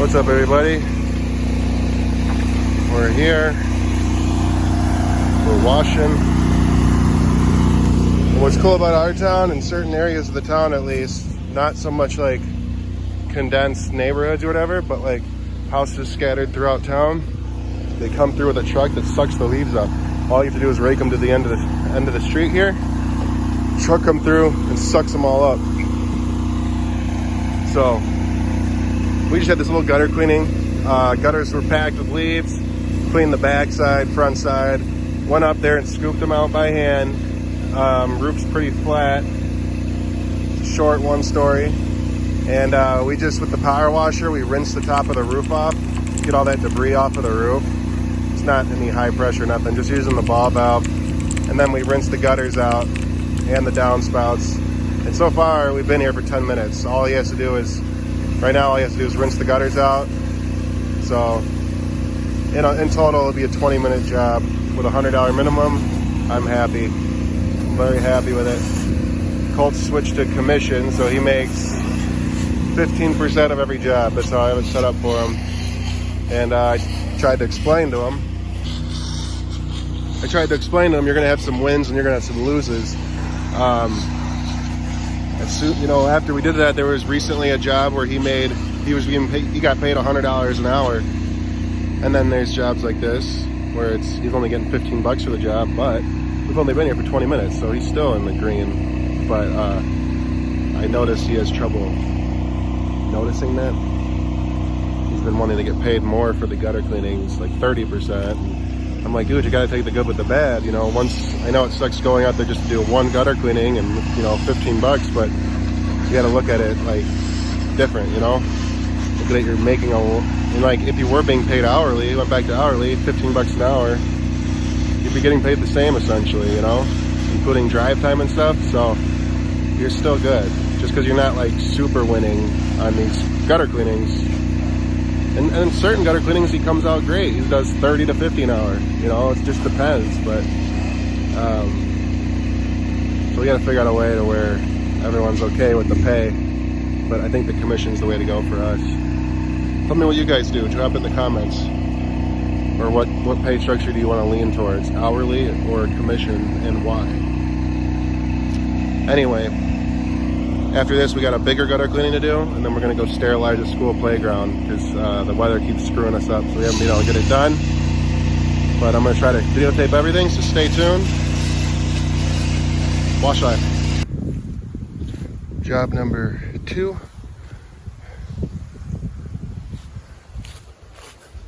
What's up, everybody? We're here. We're washing. And what's cool about our town, in certain areas of the town at least, not so much like condensed neighborhoods or whatever, but like houses scattered throughout town, they come through with a truck that sucks the leaves up. All you have to do is rake them to the end of the street here. Truck come through and sucks them all up. So we just had this little gutter cleaning. Gutters were packed with leaves. Cleaned the back side, front side. Went up there and scooped them out by hand. Roof's pretty flat. Short, one story. And we just, with the power washer, we rinsed the top of the roof off. Get all that debris off of the roof. It's not any high pressure, nothing. Just using the ball valve. And then we rinsed the gutters out and the downspouts. And so far, we've been here for 10 minutes. All he has to do is, right now, all he has to do is rinse the gutters out. So, in total, it'll be a 20-minute job with a $100 minimum. I'm happy. I'm very happy with it. Colt switched to commission, so he makes 15% of every job. That's how I have it set up for him. And I tried to explain to him. You're going to have some wins and you're going to have some loses. After we did that, there was recently a job where he got paid $100 an hour. And then there's jobs like this where he's only getting $15 for the job, but we've only been here for 20 minutes, so he's still in the green. But I noticed he has trouble noticing that. He's been wanting to get paid more for the gutter cleanings, like 30%. And I'm like, dude, you gotta take the good with the bad. Once, I know it sucks going out there just to do one gutter cleaning and, $15, but you gotta look at it like different, Look at it, you're making if you were being paid hourly, went back to hourly, $15 an hour, you'd be getting paid the same essentially, including drive time and stuff. So you're still good, just because you're not like super winning on these gutter cleanings. And certain gutter cleanings, he comes out great. He does 30 to 50 an hour. It just depends. But so we got to figure out a way to where everyone's okay with the pay. But I think the commission's the way to go for us. Tell me what you guys do. Drop in the comments. Or what pay structure do you want to lean towards? Hourly or commission, and why? Anyway, after this, we got a bigger gutter cleaning to do, and then we're going to go sterilize the school playground because the weather keeps screwing us up, so we haven't been able to get it done. But I'm going to try to videotape everything, so stay tuned. Wash life. Job number 2.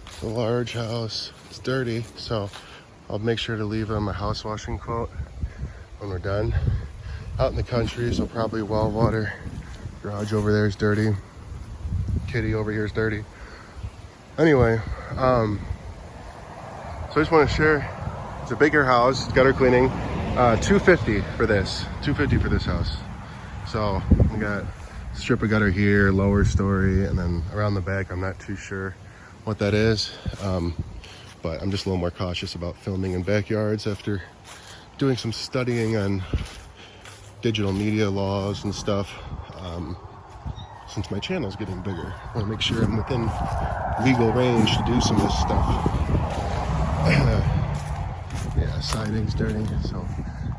It's a large house. It's dirty, so I'll make sure to leave him a house washing quote when we're done. Out in the country, so probably well water. Garage over there is dirty. Kitty over here is dirty. Anyway, so I just want to share. It's a bigger house, gutter cleaning. $250 for this. $250 for this house. So we got a strip of gutter here, lower story, and then around the back, I'm not too sure what that is. But I'm just a little more cautious about filming in backyards after doing some studying on digital media laws and stuff. Since my channel's getting bigger, I want to make sure I'm within legal range to do some of this stuff. Yeah, siding's dirty, so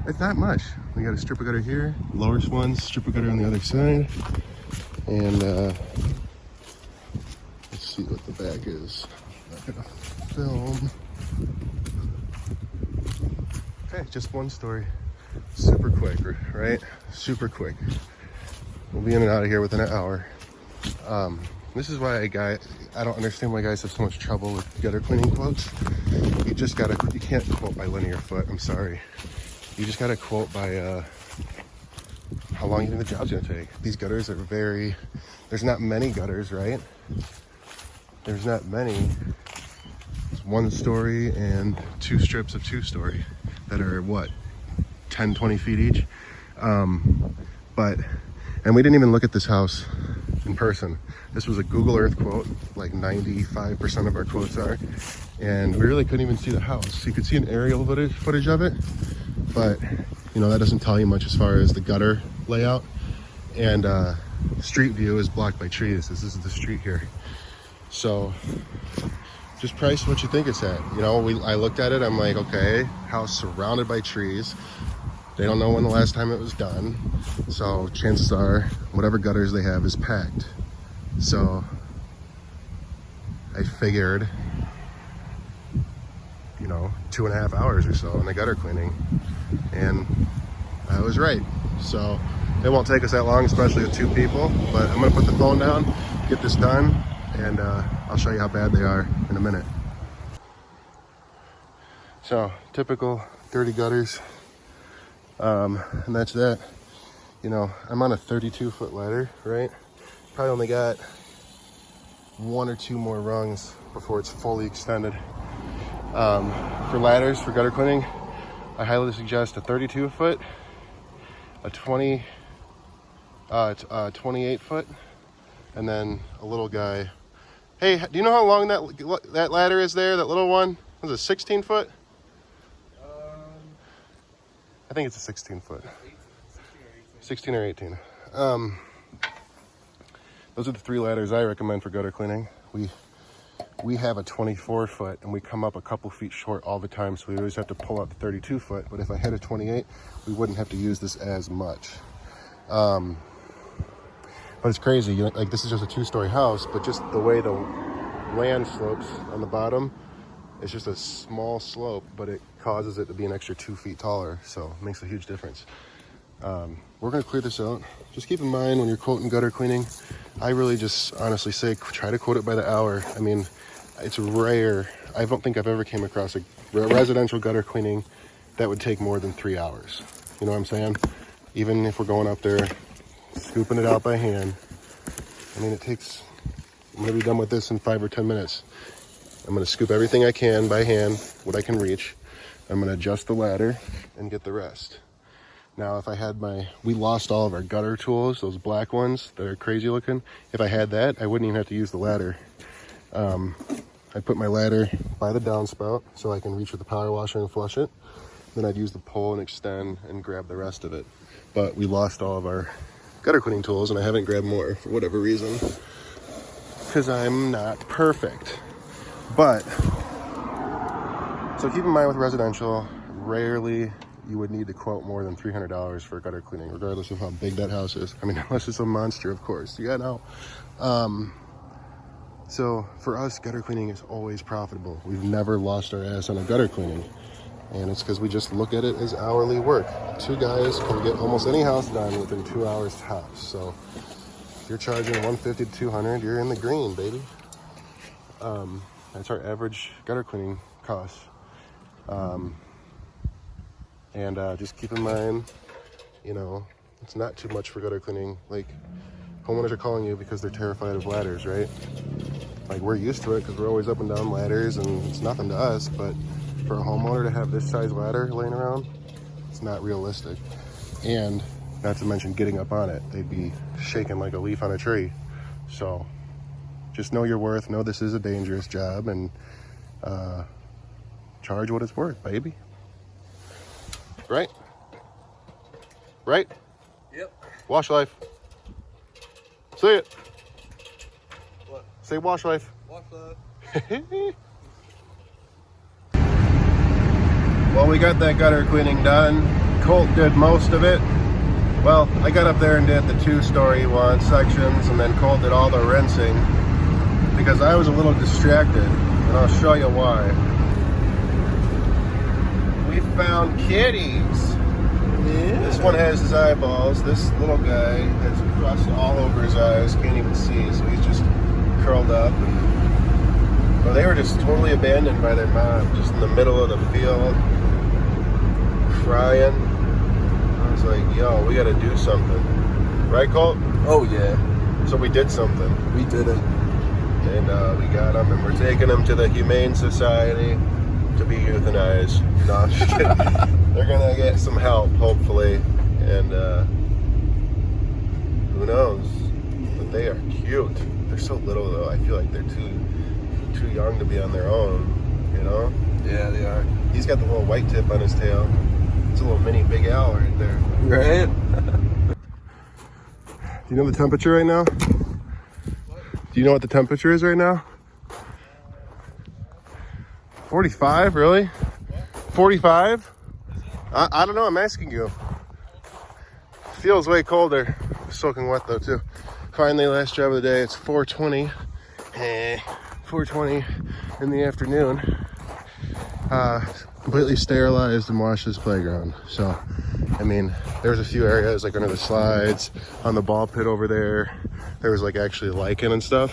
it's not much. We got a strip of gutter here, lowest one, strip of gutter on the other side, and let's see what the back is. I'm not gonna film. Okay, just one story. Super quick, right? Super quick. We'll be in and out of here within an hour. This is why I don't understand why guys have so much trouble with gutter cleaning quotes. You can't quote by linear foot, I'm sorry. You just gotta quote by how long you think the job's gonna take. These gutters are there's not many gutters, right? There's not many. It's one story and 2 strips of 2 story that are 10, 20 feet each. And we didn't even look at this house in person. This was a Google Earth quote, like 95% of our quotes are. And we really couldn't even see the house. You could see an aerial footage of it, but that doesn't tell you much as far as the gutter layout. And street view is blocked by trees. This is the street here. So just price what you think it's at. You know, I looked at it, I'm like, okay, house surrounded by trees. They don't know when the last time it was done. So chances are whatever gutters they have is packed. So I figured, you know, 2.5 hours or so in the gutter cleaning. And I was right. So it won't take us that long, especially with 2 people, but I'm gonna put the phone down, get this done, and I'll show you how bad they are in a minute. So typical dirty gutters, and that's that. You know, I'm on a 32-foot ladder, right? Probably only got 1 or 2 more rungs before it's fully extended. For ladders, for gutter cleaning, I highly suggest a 32-foot, a 28-foot, and then a little guy. Hey, do you know how long that ladder is there, that little one? Was it 16-foot? I think it's a 16-foot. 16 or 18. Those are the 3 ladders I recommend for gutter cleaning. We have a 24-foot and we come up a couple feet short all the time, so we always have to pull out the 32-foot. But if I had a 28, we wouldn't have to use this as much. But it's crazy. Like, this is just a 2-story house, but just the way the land slopes on the bottom, it's just a small slope, but it causes it to be an extra 2 feet taller. So it makes a huge difference. We're going to clear this out. Just keep in mind when you're quoting gutter cleaning, I really just honestly say try to quote it by the hour. I mean, it's rare. I don't think I've ever came across a residential gutter cleaning that would take more than 3 hours. You know what I'm saying? Even if we're going up there, scooping it out by hand. I mean, I'm going to be done with this in 5 or 10 minutes. I'm going to scoop everything I can by hand, what I can reach. I'm going to adjust the ladder and get the rest. Now, if I had we lost all of our gutter tools, those black ones that are crazy looking. If I had that, I wouldn't even have to use the ladder. I put my ladder by the downspout so I can reach with the power washer and flush it. Then I'd use the pole and extend and grab the rest of it. But we lost all of our gutter cleaning tools and I haven't grabbed more for whatever reason. Because I'm not perfect. But, so keep in mind with residential, rarely you would need to quote more than $300 for gutter cleaning, regardless of how big that house is. I mean, unless it's a monster, of course. Yeah, no. So for us, gutter cleaning is always profitable. We've never lost our ass on a gutter cleaning. And it's because we just look at it as hourly work. 2 guys can get almost any house done within 2 hours tops. So if you're charging $150 to $200, you're in the green, baby. That's our average gutter cleaning cost. And just keep in mind, you know, it's not too much for gutter cleaning. Like, homeowners are calling you because they're terrified of ladders, right? Like, we're used to it because we're always up and down ladders and it's nothing to us, but for a homeowner to have this size ladder laying around, it's not realistic. And not to mention getting up on it, they'd be shaking like a leaf on a tree. So just know your worth, know this is a dangerous job, and charge what it's worth, baby. Right? Right? Yep. Wash life. Say it. What? Say wash life. Wash life. Well, we got that gutter cleaning done. Colt did most of it. Well, I got up there and did the 2-story one sections, and then Colt did all the rinsing because I was a little distracted, and I'll show you why. We found kitties. Yeah. This one has his eyeballs. This little guy has crust all over his eyes, can't even see, so he's just curled up. Well, they were just totally abandoned by their mom, just in the middle of the field, crying. I was like, yo, we gotta do something. Right, Colt? Oh, yeah. So we did something. We did it. And we got them, and we're taking them to the Humane Society to be euthanized. No, I'm just kidding. They're gonna get some help, hopefully, and who knows? But they are cute. They're so little, though. I feel like they're too young to be on their own, you know? Yeah, they are. He's got the little white tip on his tail. It's a little mini Big Al right there. Right? Do you know the temperature right now? What? Do you know what the temperature is right now? 45, really? 45? I don't know, I'm asking you. Feels way colder. Soaking wet though too. Finally, last job of the day. It's 4:20. 4:20 in the afternoon. Completely sterilized and washed this playground. So, I mean, there was a few areas like under the slides, on the ball pit over there. There was like actually lichen and stuff.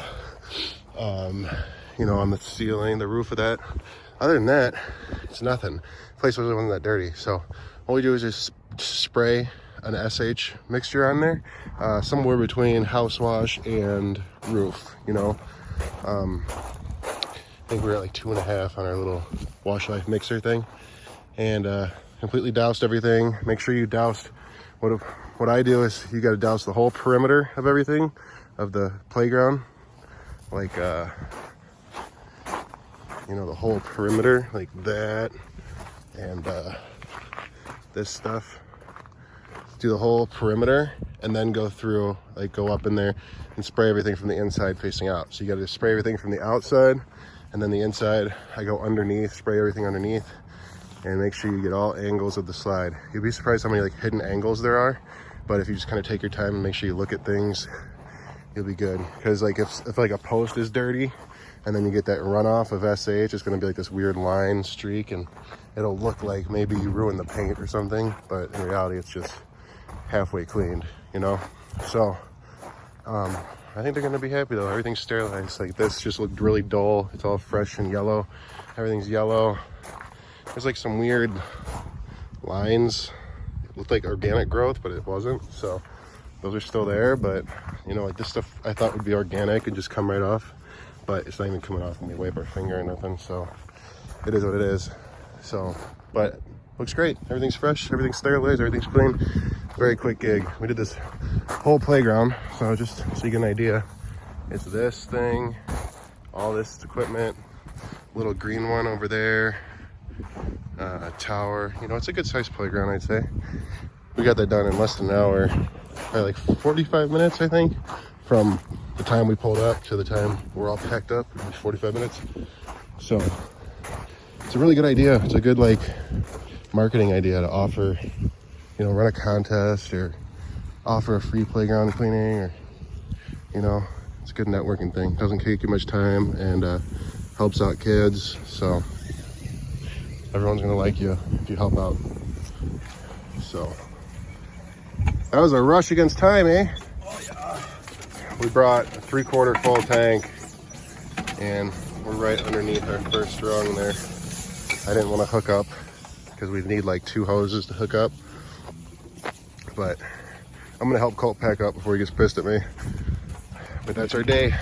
You know, on the ceiling, the roof of that. Other than that, it's nothing. The place wasn't that dirty. So all we do is just spray an SH mixture on there, somewhere between house wash and roof, you know. I think we're at like 2.5 on our little Wash Life mixer thing, and completely doused everything. Make sure you doused, what I do is you got to douse the whole perimeter of everything, of the playground, like you know, the whole perimeter like that, and this stuff. Do the whole perimeter and then go through, like go up in there and spray everything from the inside facing out. So you got to spray everything from the outside, and then the inside I go underneath, spray everything underneath, and make sure you get all angles of the slide. You'd be surprised how many like hidden angles there are, but if you just kind of take your time and make sure you look at things, you'll be good. Because like if like a post is dirty and then you get that runoff of SH, it's going to be like this weird line streak, and it'll look like maybe you ruined the paint or something, but in reality it's just halfway cleaned, you know. So I think they're gonna be happy though. Everything's sterilized. Like this just looked really dull. It's all fresh and yellow. Everything's yellow. There's like some weird lines. It looked like organic growth, but it wasn't. So those are still there, but you know, like this stuff I thought would be organic and just come right off, but it's not even coming off when we wipe our finger or nothing. So it is what it is. So, but looks great. Everything's fresh, everything's sterilized, everything's clean. Very quick gig. We did this whole playground, so just so you get an idea, it's this thing, all this equipment, little green one over there, a tower. You know, it's a good sized playground, I'd say. We got that done in less than an hour, probably like 45 minutes, I think, from the time we pulled up to the time we're all packed up. 45 minutes. So it's a really good idea. It's a good like marketing idea to offer, you know, run a contest or offer a free playground cleaning, or, you know, it's a good networking thing. Doesn't take you much time, and helps out kids. So everyone's gonna like you if you help out. So that was a rush against time, eh? Oh yeah. We brought a 3/4 full tank, and we're right underneath our first rung there. I didn't want to hook up because we'd need like 2 hoses to hook up, but I'm gonna help Colt pack up before he gets pissed at me. But that's our day.